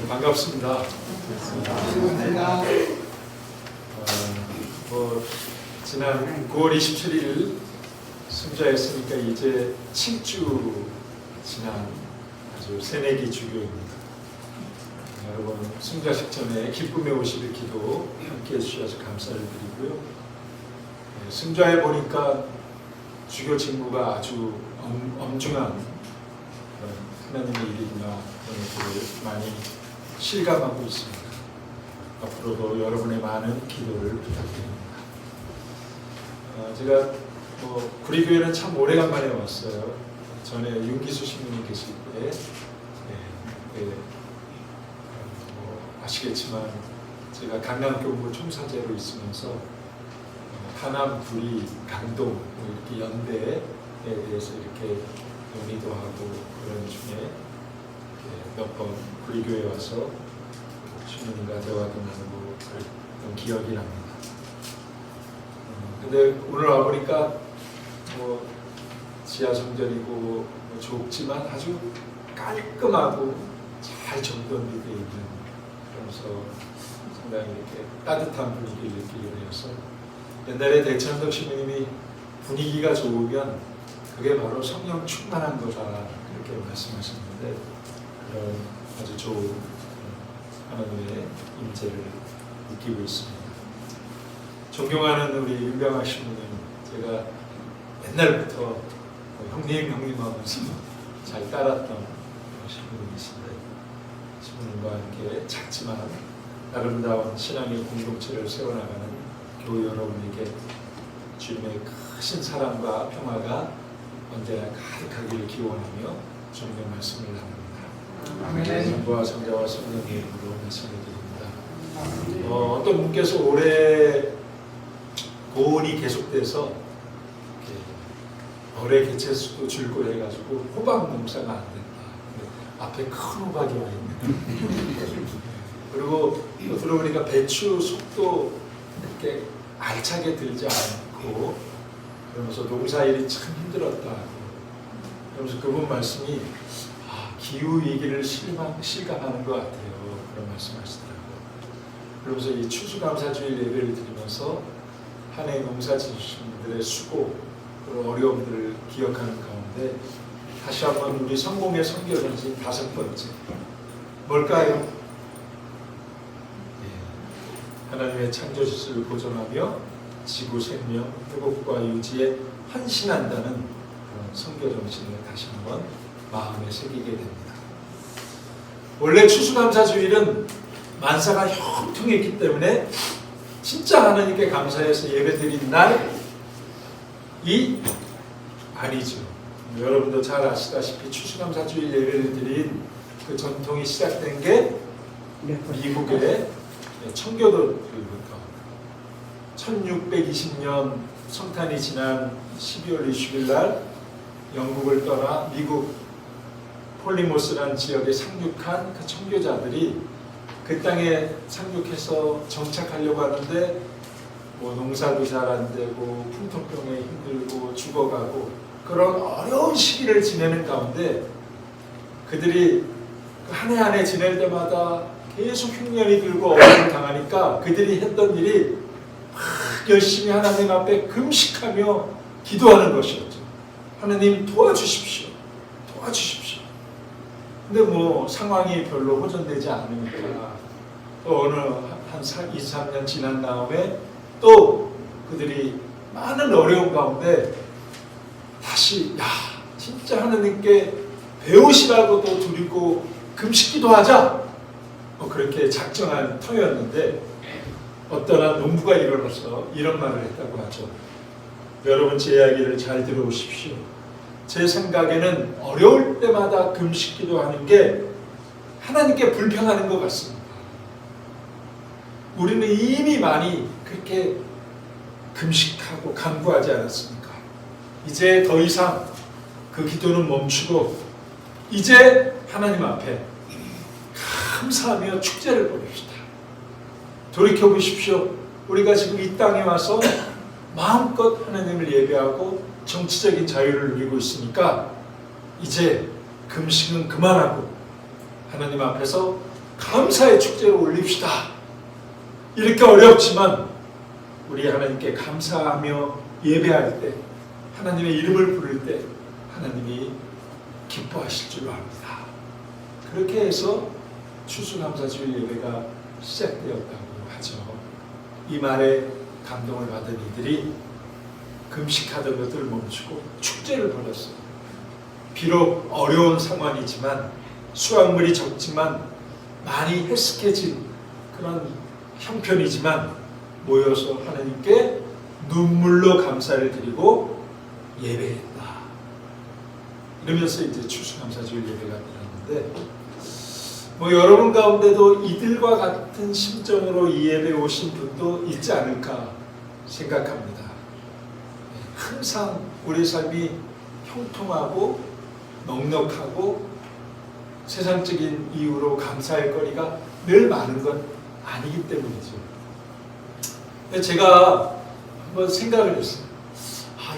반갑습니다. 지난 9월 27일 승자했으니까 이제 7주 지난 아주 새내기 주교입니다. 여러분 승자식 전에 기쁨의 옷을 기도 함께 해주셔서 감사를 드리고요. 승자해 보니까 주교 직무가 아주 엄중한 하나님의 일이구나 그런 것들을 많이 실감하고 있습니다. 앞으로도 여러분의 많은 기도를 부탁드립니다. 제가 구리교회는 참 오래간만에 왔어요. 전에 윤기수 신부님 계실 때 아시겠지만 제가 강남교구 총사제로 있으면서 하남, 구리, 강동 이렇게 연대에 대해서 이렇게 논의도 하고 그런 중에 몇 번 구리교회 와서 주님과 대화도 나누고 그랬던 기억이 납니다. 근데 오늘 와보니까 지하 성전이고 좁지만 아주 깔끔하고 잘 정돈되어 있는, 그래서 상당히 이렇게 따뜻한 분위기를 느끼게 되어서 옛날에 대천덕 신부님이 분위기가 좋으면 그게 바로 성령 충만한 거다 그렇게 말씀하셨는데, 그런 아주 좋은 하나님의 임재를 느끼고 있습니다. 존경하는 우리 윤병아 신부님, 제가 옛날부터 형님 하면서 잘 따랐던 신부님이신데, 신부님과 함께 작지만 아름다운 신앙의 공동체를 세워나가는 교회 여러분에게 주님의 크신 사랑과 평화가 언제나 가득하기를 기원하며 주님의 말씀을 나눕니다. 성부와 성자와 성령의 이름으로 말씀을 드립니다. 어떤 분께서 올해 고온이 계속돼서 올해 개체수도 줄고 해가지고 호박 농사가 안 된다. 앞에 큰 호박이 와 있는. 그리고 또 들어보니까 배추 속도 이렇게 알차게 들지 않고, 그러면서 농사일이 참 힘들었다. 그러면서 그분 말씀이 기후 위기를 실감하는 것 같아요. 그런 말씀하시더라고요. 그러면서 이 추수감사주일 예배를 드리면서 한 해 농사 지으신 분들의 수고, 그런 어려움들을 기억하는 가운데 다시 한번 우리 성공의 선교전신 5번째 뭘까요? 하나님의 창조주를 보존하며 지구 생명 회복과 유지에 헌신한다는 그런 선교 정신을 다시 한번 마음에 새기게 됩니다. 원래 추수감사주일은 만사가 형통했기 때문에 진짜 하나님께 감사해서 예배드린 날이 아니죠. 여러분도 잘 아시다시피 추수감사주일 예배를 드린 그 전통이 시작된 게 미국의 청교도들부터 1620년 성탄이 지난 12월 20일 날 영국을 떠나 미국 폴리모스라는 지역에 상륙한 그 청교자들이 그 땅에 상륙해서 정착하려고 하는데 농사도 잘 안 되고 풍토병에 힘들고 죽어가고 그런 어려운 시기를 지내는 가운데 그들이 한 해 한 해 지낼 때마다 계속 흉년이 들고 어려움을 당하니까 그들이 했던 일이 막 열심히 하나님 앞에 금식하며 기도하는 것이었죠. 하나님 도와주십시오. 도와주십시오. 근데 상황이 별로 호전되지 않으니까 또 어느 한 2, 3년 지난 다음에 또 그들이 많은 어려움 가운데 다시 진짜 하나님께 배우시라고도 드리고 금식기도 하자 그렇게 작정한 터였는데 어떤 한 농부가 일어나서 이런 말을 했다고 하죠. 여러분 제 이야기를 잘 들어보십시오. 제 생각에는 어려울 때마다 금식기도 하는 게 하나님께 불편하는 것 같습니다. 우리는 이미 많이 그렇게 금식하고 간구하지 않았습니까? 이제 더 이상 그 기도는 멈추고 이제 하나님 앞에 감사하며 축제를 보냅시다. 돌이켜보십시오. 우리가 지금 이 땅에 와서 마음껏 하나님을 예배하고 정치적인 자유를 누리고 있으니까 이제 금식은 그만하고 하나님 앞에서 감사의 축제를 올립시다. 이렇게 어렵지만 우리 하나님께 감사하며 예배할 때, 하나님의 이름을 부를 때 하나님이 기뻐하실 줄로 압니다. 그렇게 해서 추수감사주일 예배가 시작되었다고 하죠. 이 말에 감동을 받은 이들이 금식하던 것들을 멈추고 축제를 벌였어요. 비록 어려운 상황이지만, 수확물이 적지만 많이 해석해진 그런 형편이지만 모여서 하나님께 눈물로 감사를 드리고 예배했다. 이러면서 이제 추수감사주일 예배가 일어났는데, 여러분 가운데도 이들과 같은 심정으로 이 예배에 오신 분도 있지 않을까 생각합니다. 항상 우리 삶이 형통하고 넉넉하고 세상적인 이유로 감사할 거리가 늘 많은 건 아니기 때문이죠. 제가 한번 생각을 했어요.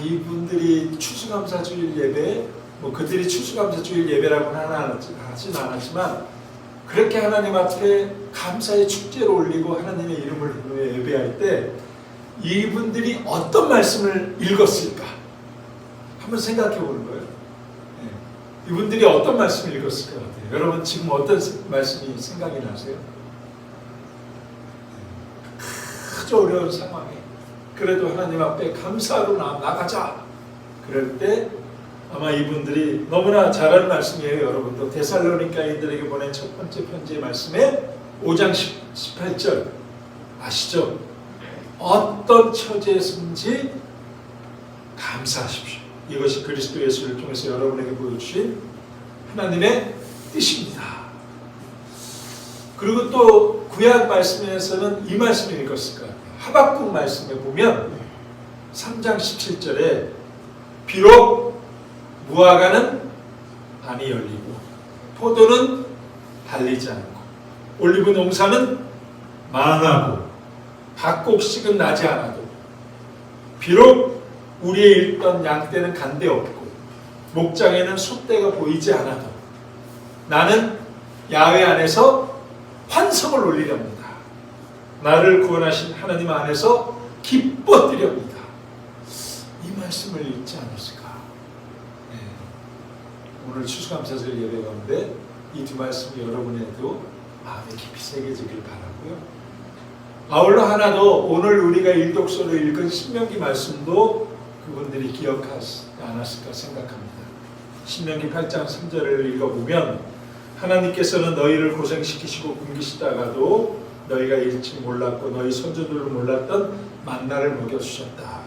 이분들이 추수감사주일 예배, 그들이 추수감사주일 예배라고는 하진 않았지만 그렇게 하나님 앞에 감사의 축제를 올리고 하나님의 이름을 부르며 예배할 때 이분들이 어떤 말씀을 읽었을까? 한번 생각해 보는 거예요. 이분들이 어떤 말씀을 읽었을 것 같아요? 여러분 지금 어떤 말씀이 생각이 나세요? 아주 어려운 상황에 그래도 하나님 앞에 감사로 나가자. 그럴 때 아마 이분들이 너무나 잘 아는 말씀이에요. 여러분도 데살로니가인들에게 보낸 첫 번째 편지의 말씀에 5장 18절 아시죠? 어떤 처지에서든지 감사하십시오. 이것이 그리스도 예수를 통해서 여러분에게 보여주신 하나님의 뜻입니다. 그리고 또 구약 말씀에서는 이 말씀을 읽었을 것 같아요. 하박국 말씀에 보면 3장 17절에 비록 무화과는 안이 열리고 포도는 달리지 않고 올리브 농사는 망하고 밭곡식은 나지 않아도 비록 우리의 일던 양떼는 간데 없고 목장에는 소떼가 보이지 않아도 나는 야훼 안에서 환성을 올리렵니다. 나를 구원하신 하나님 안에서 기뻐 뛰렵니다. 이 말씀을 읽지 않았을까? 오늘 추수감사절 예배 가운데 이 두 말씀이 여러분에도 마음에 깊이 새겨지길 바라고요. 아울러 하나도 오늘 우리가 일독서로 읽은 신명기 말씀도 그분들이 기억하지 않았을까 생각합니다. 신명기 8장 3절을 읽어보면 하나님께서는 너희를 고생시키시고 굶기시다가도 너희가 잃지 몰랐고 너희 선조들을 몰랐던 만나를 먹여주셨다.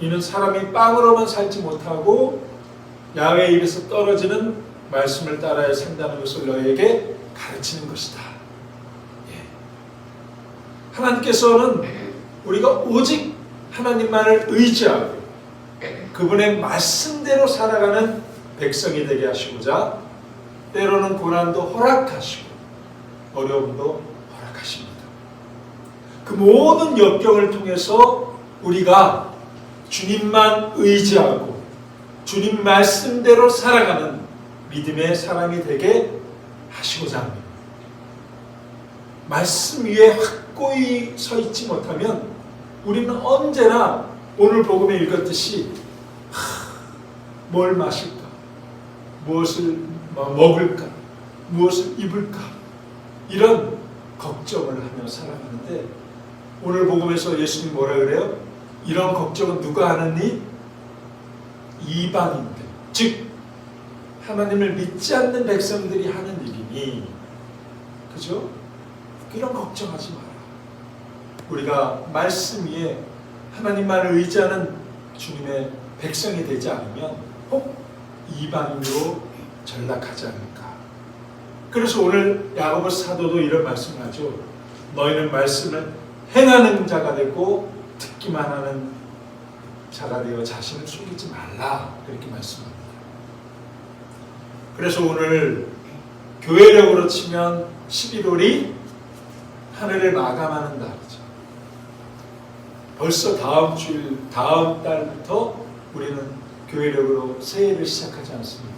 이는 사람이 빵으로만 살지 못하고 야훼의 입에서 떨어지는 말씀을 따라야 산다는 것을 너희에게 가르치는 것이다. 하나님께서는 우리가 오직 하나님만을 의지하고 그분의 말씀대로 살아가는 백성이 되게 하시고자 때로는 고난도 허락하시고 어려움도 허락하십니다. 그 모든 역경을 통해서 우리가 주님만 의지하고 주님 말씀대로 살아가는 믿음의 사람이 되게 하시고자 합니다. 말씀 위에 확고히 서 있지 못하면 우리는 언제나 오늘 복음에 읽었듯이 뭘 마실까? 무엇을 먹을까? 무엇을 입을까? 이런 걱정을 하며 살아가는데 오늘 복음에서 예수님이 뭐라 그래요? 이런 걱정은 누가 하느니? 이방인들, 즉 하나님을 믿지 않는 백성들이 하는 일이니, 그죠? 이런 걱정하지 마라. 우리가 말씀 위에 하나님만을 의지하는 주님의 백성이 되지 않으면 혹 이방인으로 전락하지 않을까. 그래서 오늘 야고보 사도도 이런 말씀을 하죠. 너희는 말씀을 행하는 자가 되고 듣기만 하는 자가 되어 자신을 숨기지 말라. 그렇게 말씀합니다. 그래서 오늘 교회력으로 치면 11월이 하늘을 마감하는 날이죠. 벌써 다음 주일, 다음 달부터 우리는 교회력으로 새해를 시작하지 않습니까?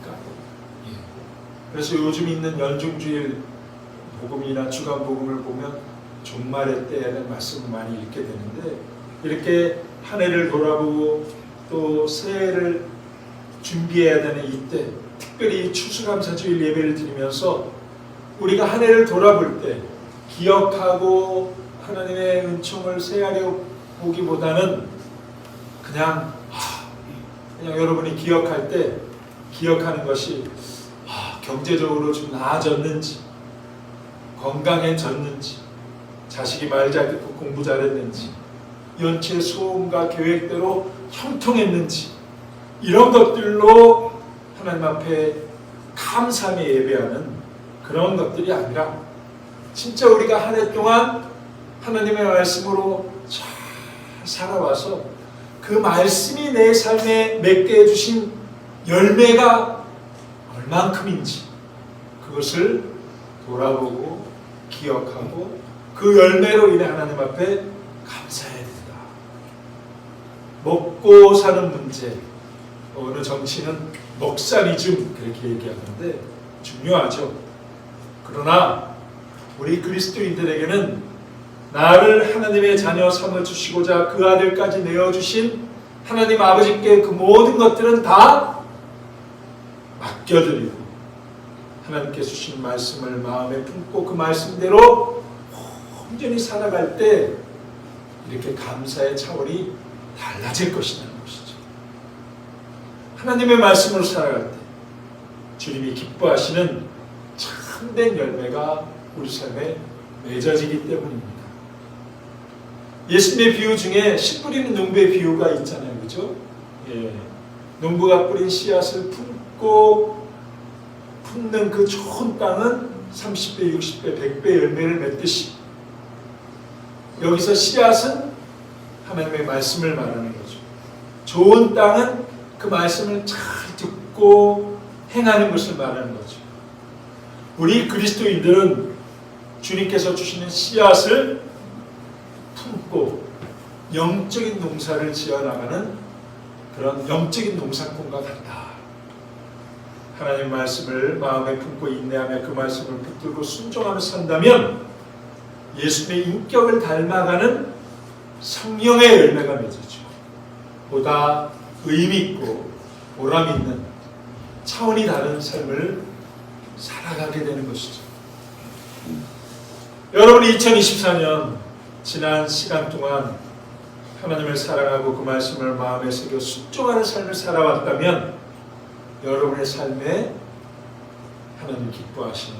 그래서 요즘 있는 연중주일 복음이나 주간 복음을 보면 종말의 때에는 말씀을 많이 읽게 되는데, 이렇게 한 해를 돌아보고 또 새해를 준비해야 되는 이때, 특별히 추수감사주일 예배를 드리면서 우리가 한 해를 돌아볼 때 기억하고 하나님의 은총을 새하려 보기보다는 그냥 여러분이 기억할 때 기억하는 것이 경제적으로 좀 나아졌는지, 건강해졌는지, 자식이 말 잘 듣고 공부 잘했는지, 연체 소원과 계획대로 형통했는지, 이런 것들로 하나님 앞에 감사하며 예배하는 그런 것들이 아니라 진짜 우리가 한 해 동안 하나님의 말씀으로 잘 살아와서 그 말씀이 내 삶에 맺게 해주신 열매가 얼만큼인지 그것을 돌아보고 기억하고 그 열매로 인해 하나님 앞에 감사해야 된다. 먹고 사는 문제, 어느 정치는 먹사리즘 그렇게 얘기하는데 중요하죠. 그러나 우리 그리스도인들에게는 나를 하나님의 자녀 삼아주시고자 그 아들까지 내어주신 하나님 아버지께 그 모든 것들은 다 맡겨드리고 하나님께서 주신 말씀을 마음에 품고 그 말씀대로 온전히 살아갈 때 이렇게 감사의 차원이 달라질 것이라는 것이죠. 하나님의 말씀으로 살아갈 때 주님이 기뻐하시는 참된 열매가 우리 삶에 맺어지기 때문입니다. 예수님의 비유 중에 씨 뿌리는 농부의 비유가 있잖아요. 그죠? 예. 농부가 뿌린 씨앗을 품고 품는 그 좋은 땅은 30배, 60배, 100배 열매를 맺듯이 여기서 씨앗은 하나님의 말씀을 말하는 거죠. 좋은 땅은 그 말씀을 잘 듣고 행하는 것을 말하는 거죠. 우리 그리스도인들은 주님께서 주시는 씨앗을 품고 영적인 농사를 지어나가는 그런 영적인 농사꾼과 같다. 하나님 말씀을 마음에 품고 인내하며 그 말씀을 붙들고 순종하며 산다면 예수님의 인격을 닮아가는 성령의 열매가 맺어지고 보다 의미있고 보람있는 차원이 다른 삶을 살아가게 되는 것이죠. 여러분이 2024년 지난 시간 동안 하나님을 사랑하고 그 말씀을 마음에 새겨 순종하는 삶을 살아왔다면 여러분의 삶에 하나님 기뻐하시는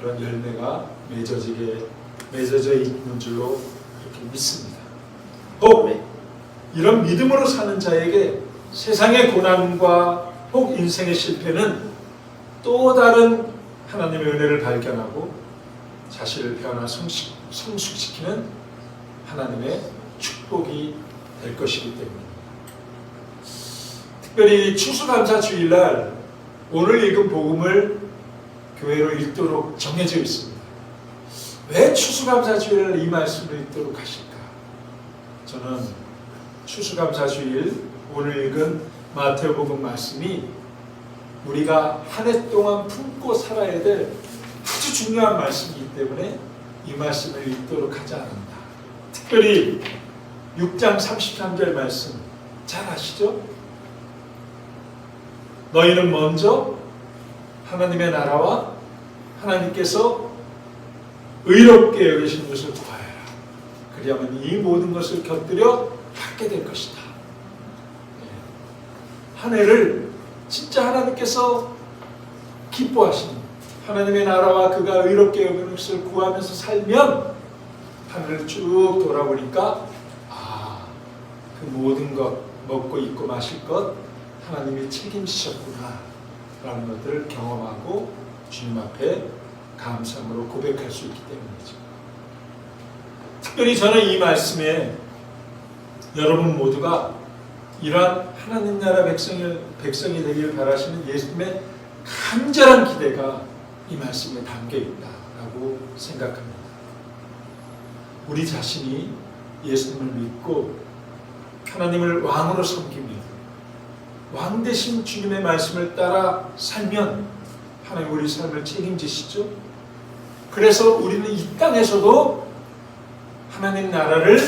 그런 열매가 맺어져 있는 줄로 그렇게 믿습니다. 또 이런 믿음으로 사는 자에게 세상의 고난과 혹 인생의 실패는 또 다른 하나님의 은혜를 발견하고 자신을 변화 성숙시키는 하나님의 축복이 될 것이기 때문입니다. 특별히 추수감사 주일날 오늘 읽은 복음을 교회로 읽도록 정해져 있습니다. 왜 추수감사 주일날 이 말씀을 읽도록 하실까? 저는 추수감사 주일 오늘 읽은 마태복음 말씀이 우리가 한 해 동안 품고 살아야 될 아주 중요한 말씀이기 때문에 이 말씀을 읽도록 하지 않는다. 특별히 6장 33절 말씀 잘 아시죠? 너희는 먼저 하나님의 나라와 하나님께서 의롭게 여기신 것을 구하여라. 그리하면 이 모든 것을 곁들여 갖게 될 것이다. 한 해를 진짜 하나님께서 기뻐하시는 하나님의 나라와 그가 의롭게 여기는 것을 구하면서 살면 하늘을 쭉 돌아보니까 그 모든 것 먹고 입고 마실 것 하나님이 책임지셨구나 라는 것들을 경험하고 주님 앞에 감사함으로 고백할 수 있기 때문이죠. 특별히 저는 이 말씀에 여러분 모두가 이러한 하나님 나라 백성이 되길 바라시는 예수님의 간절한 기대가 이 말씀에 담겨 있다라고 생각합니다. 우리 자신이 예수님을 믿고 하나님을 왕으로 섬기며 왕 되신 주님의 말씀을 따라 살면 하나님 우리 삶을 책임지시죠. 그래서 우리는 이 땅에서도 하나님 나라를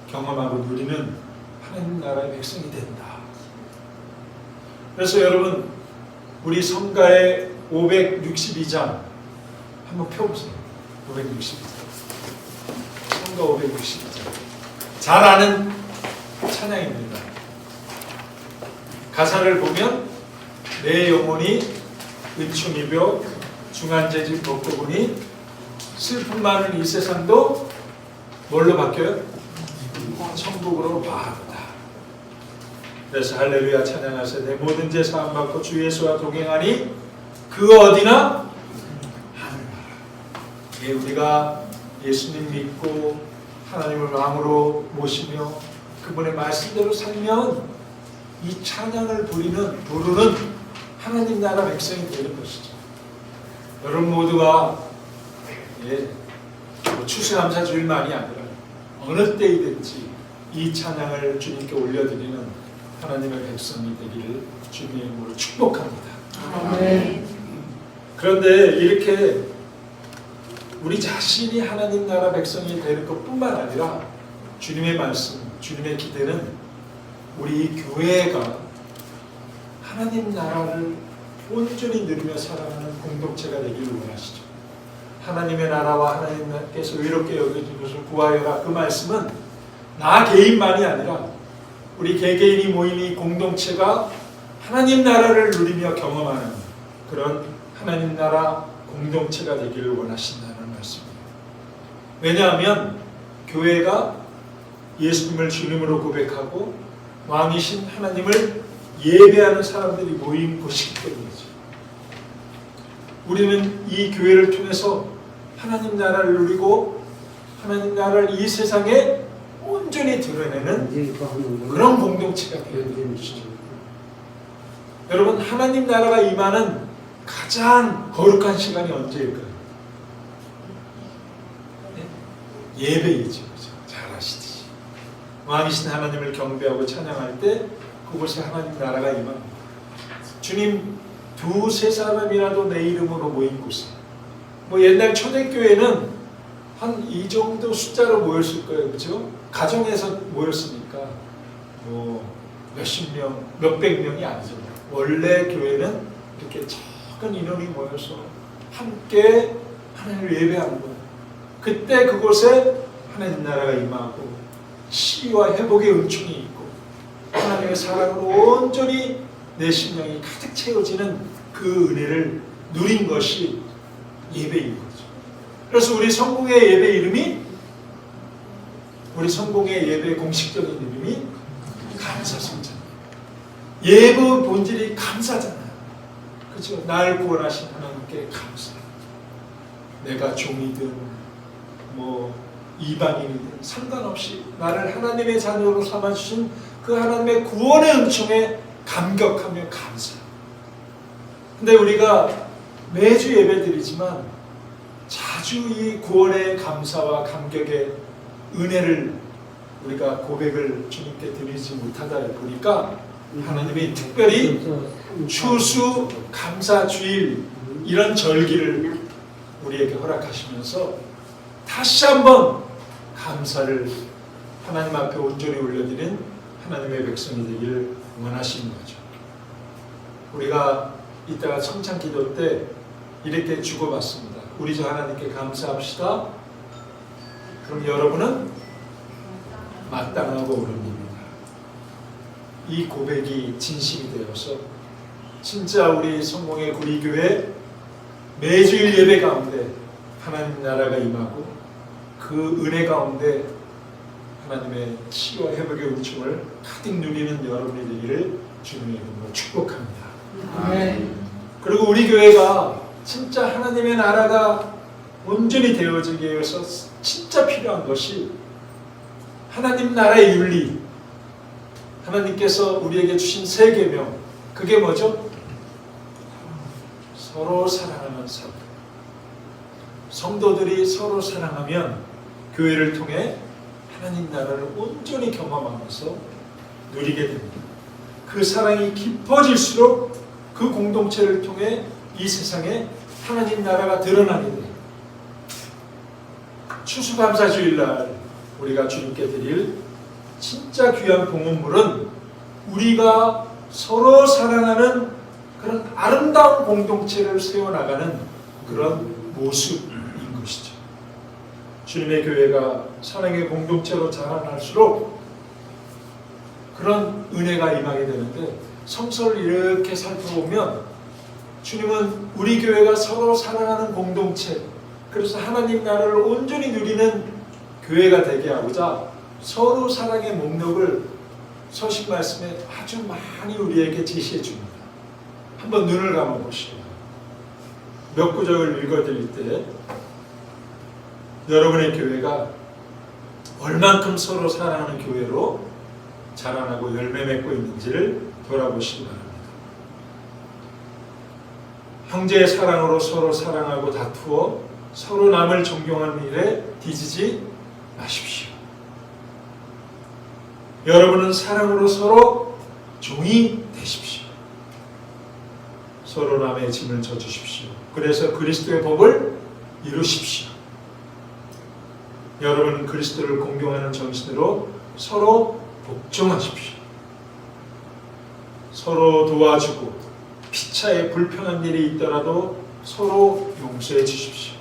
경험하고 누리는 하나님 나라의 백성이 된다. 그래서 여러분, 우리 성가의 562장 한번 펴보세요. 562장. 성가 562장. 잘 아는 찬양입니다. 가사를 보면 내 영혼이 은총 입어 중한재질 벗고 보니 슬픔 많은 이 세상도 뭘로 바뀌어요? 천국으로 바라보다. 그래서 할렐루야 찬양하세. 내 모든 죄 사함 받고 주 예수와 동행하니 그 어디나 하늘나라. 우리가 예수님 믿고 하나님을 왕으로 모시며 그분의 말씀대로 살면 이 찬양을 부르는 하나님 나라 백성이 되는 것이죠. 여러분 모두가 추수감사주일만이 아니라 어느 때이든지 이 찬양을 주님께 올려드리는 하나님의 백성이 되기를 주님의 이름으로 축복합니다. 아멘. 그런데 이렇게 우리 자신이 하나님 나라 백성이 되는 것뿐만 아니라 주님의 말씀, 주님의 기대는 우리 교회가 하나님 나라를 온전히 누리며 살아가는 공동체가 되기를 원하시죠. 하나님의 나라와 하나님께서 의롭게 여겨진 것을 구하여라. 그 말씀은 나 개인만이 아니라 우리 개개인이 모인 이 공동체가 하나님 나라를 누리며 경험하는 그런 하나님 나라 공동체가 되기를 원하신다는 말씀입니다. 왜냐하면 교회가 예수님을 주님으로 고백하고 왕이신 하나님을 예배하는 사람들이 모인 곳이기 때문이죠. 우리는 이 교회를 통해서 하나님 나라를 누리고 하나님 나라를 이 세상에 온전히 드러내는 그런 공동체가 되는 것이죠. 여러분, 하나님 나라가 임하는 가장 거룩한 시간이 언제일까요? 예배이죠. 잘 아시듯이 왕이신 하나님을 경배하고 찬양할 때 그곳에 하나님 나라가 임합니다. 주님 두세 사람이라도 내 이름으로 모인 곳에, 옛날 초대교회는 한 이 정도 숫자로 모였을 거예요. 그렇죠? 가정에서 모였으니까 몇십 명, 몇백 명이 아니잖아요. 원래 교회는 이렇게 작은 인원이 모여서 함께 하나님을 예배하는 거예요. 그때 그곳에 하나님 나라가 임하고 치유와 회복의 은총이 있고 하나님의 사랑으로 온전히 내 심령이 가득 채워지는 그 은혜를 누린 것이 예배인 거죠. 그래서 우리 성공의 예배 이름이, 우리 성공의 예배 공식적인 이름이 감사성찬이에요. 예배 본질이 감사잖아요. 그렇죠? 날 구원하신 하나님께 감사. 내가 종이든 이방인이든 상관없이 나를 하나님의 자녀로 삼아주신 그 하나님의 구원의 은총에 감격하며 감사. 근데 우리가 매주 예배드리지만 자주 이 구원의 감사와 감격의 은혜를 우리가 고백을 주님께 드리지 못하다 보니까 하나님이 특별히 추수 감사주일 이런 절기를 우리에게 허락하시면서 다시 한번 감사를 하나님 앞에 온전히 올려드리는 하나님의 백성이 되기를 원하시는 거죠. 우리가 이따가 성찬기도 때 이렇게 주고받습니다. 우리 주 하나님께 감사합시다. 그럼 여러분은 마땅하고 옳은 일입니다. 이 고백이 진심이 되어서 진짜 우리 성공의 구리교회 매주일 예배 가운데 하나님 나라가 임하고 그 은혜 가운데 하나님의 치유와 회복의 은총을 가득 누리는 여러분이 되기를 주님의 이름으로 축복합니다. 그리고 우리 교회가 진짜 하나님의 나라가 온전히 되어지기 위해서 진짜 필요한 것이 하나님 나라의 윤리, 하나님께서 우리에게 주신 세 계명, 그게 뭐죠? 서로 사랑하는 삶. 성도들이 서로 사랑하면 교회를 통해 하나님 나라를 온전히 경험하면서 누리게 됩니다. 그 사랑이 깊어질수록 그 공동체를 통해 이 세상에 하나님 나라가 드러나게 돼요. 추수감사주일날 우리가 주님께 드릴 진짜 귀한 봉헌물은 우리가 서로 사랑하는 그런 아름다운 공동체를 세워나가는 그런 모습인 것이죠. 주님의 교회가 사랑의 공동체로 자라날수록 그런 은혜가 임하게 되는데, 성서를 이렇게 살펴보면 주님은 우리 교회가 서로 사랑하는 공동체, 그래서 하나님 나라를 온전히 누리는 교회가 되게 하고자 서로 사랑의 목록을 서신 말씀에 아주 많이 우리에게 제시해 줍니다. 한번 눈을 감아보시오. 몇 구절을 읽어드릴 때 여러분의 교회가 얼만큼 서로 사랑하는 교회로 자라나고 열매 맺고 있는지를 돌아보시기 바랍니다. 형제의 사랑으로 서로 사랑하고 다투어 서로 남을 존경하는 일에 뒤지지 마십시오. 여러분은 사랑으로 서로 종이 되십시오. 서로 남의 짐을 져주십시오. 그래서 그리스도의 복을 이루십시오. 여러분은 그리스도를 공경하는 정신으로 서로 복종하십시오. 서로 도와주고 피차에 불편한 일이 있더라도 서로 용서해 주십시오.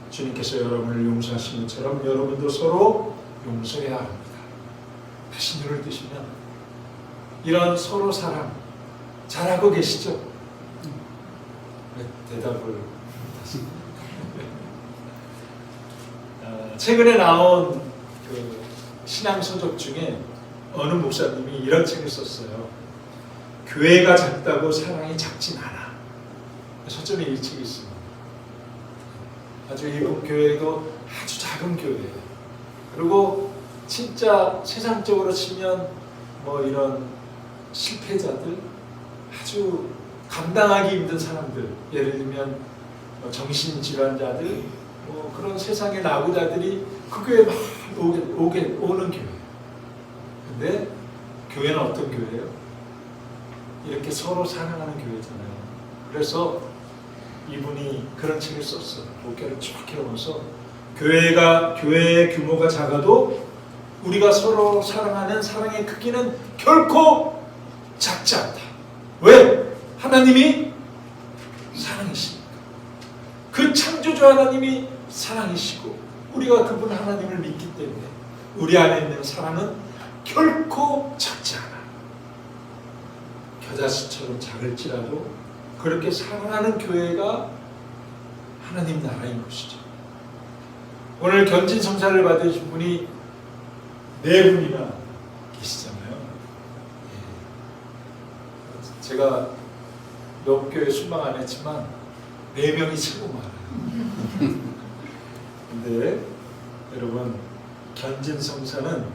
주님께서 여러분을 용서하신 것처럼 여러분도 서로 용서해야 합니다. 다시 눈을 뜨시면 이런 서로 사랑 잘하고 계시죠? 대답을 최근에 나온 그 신앙서적 중에 어느 목사님이 이런 책을 썼어요. 교회가 작다고 사랑이 작진 않아. 서점에 이 책이 있습니다. 아주 일본 교회도 아주 작은 교회예요. 그리고 진짜 세상적으로 치면 뭐 이런 실패자들, 아주 감당하기 힘든 사람들, 예를 들면 정신질환자들, 뭐 그런 세상의 낙오자들이 그 교회에 막 오는 교회. 근데 교회는 어떤 교회예요? 이렇게 서로 사랑하는 교회잖아요. 그래서 이분이 그런 책을 썼어요. 목회를 쭉 해오면서 교회의 규모가 작아도 우리가 서로 사랑하는 사랑의 크기는 결코 작지 않다. 왜? 하나님이 사랑이시니까. 그 창조주 하나님이 사랑이시고 우리가 그분 하나님을 믿기 때문에 우리 안에 있는 사랑은 결코 작지 않아. 겨자씨처럼 작을지라도 그렇게 사랑하는 교회가 하나님 나라인 것이죠. 오늘 견진 성사를 받으신 분이 4분이나 계시잖아요. 제가 몇 교회 순방 안 했지만 4명이 최고 많아요. 근데 여러분, 견진 성사는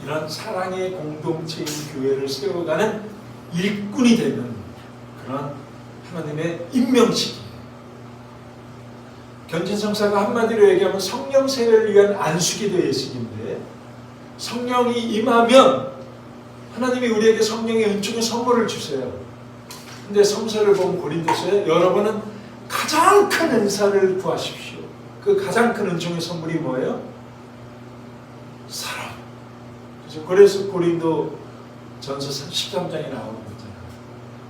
이런 사랑의 공동체인 교회를 세워가는 일꾼이 되는 그런 하나님의 임명식이에요. 견진 성사가 한마디로 얘기하면 성령 세례를 위한 안수기도 예식인데, 성령이 임하면 하나님이 우리에게 성령의 은총의 선물을 주세요. 근데 성서를 보면 고린도서에 여러분은 가장 큰 은사를 구하십시오. 그 가장 큰 은총의 선물이 뭐예요? 사랑. 그래서 고린도 전서 13장에 나오는 거잖아요.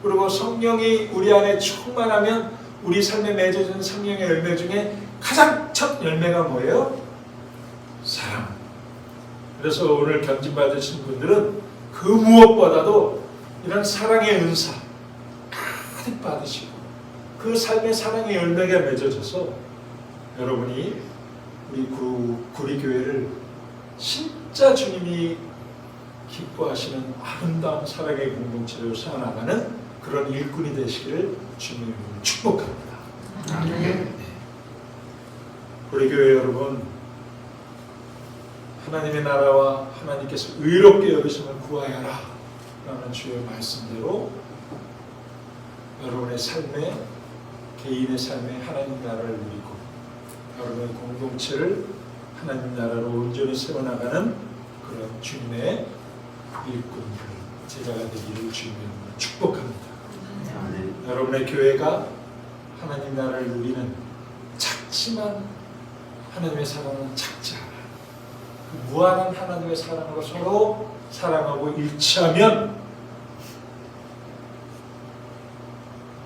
그리고 성령이 우리 안에 충만하면 우리 삶에 맺어지는 성령의 열매 중에 가장 첫 열매가 뭐예요? 사랑. 그래서 오늘 견진받으신 분들은 그 무엇보다도 이런 사랑의 은사 가득 받으시고 그 삶의 사랑의 열매가 맺어져서 여러분이 우리 구리교회를 진짜 주님이 기뻐하시는 아름다운 사랑의 공동체로 세워나가는 그런 일꾼이 되시기를 주님을 축복합니다. 아멘. 우리 교회 여러분, 하나님의 나라와 하나님께서 의롭게 여기심을 구하여라 라는 주의 말씀대로 여러분의 삶에, 개인의 삶에 하나님 나라를 누리고 여러분의 공동체를 하나님 나라로 온전히 세워나가는 그런 주님의 일꾼들, 제자가 되기를 주님으로 축복합니다. 여러분의 교회가 하나님 나라를 누리는 작지만 하나님의 사랑은 작지 않아. 그 무한한 하나님의 사랑으로 서로 사랑하고 일치하면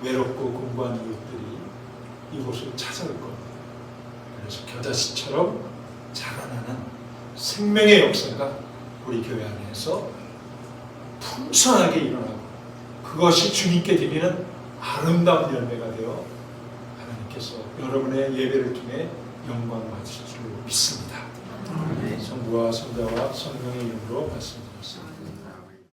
외롭고 공고한 이웃들이 이곳을 찾아올 겁니다. 그래서 겨자씨처럼 자라나는 생명의 역사가 우리 교회 안에서 풍성하게 일어나고 그것이 주님께 드리는 아름다운 열매가 되어 하나님께서 여러분의 예배를 통해 영광을 받으실 줄 믿습니다. 성부와 성자와 성령의 이름으로 말씀드렸습니다.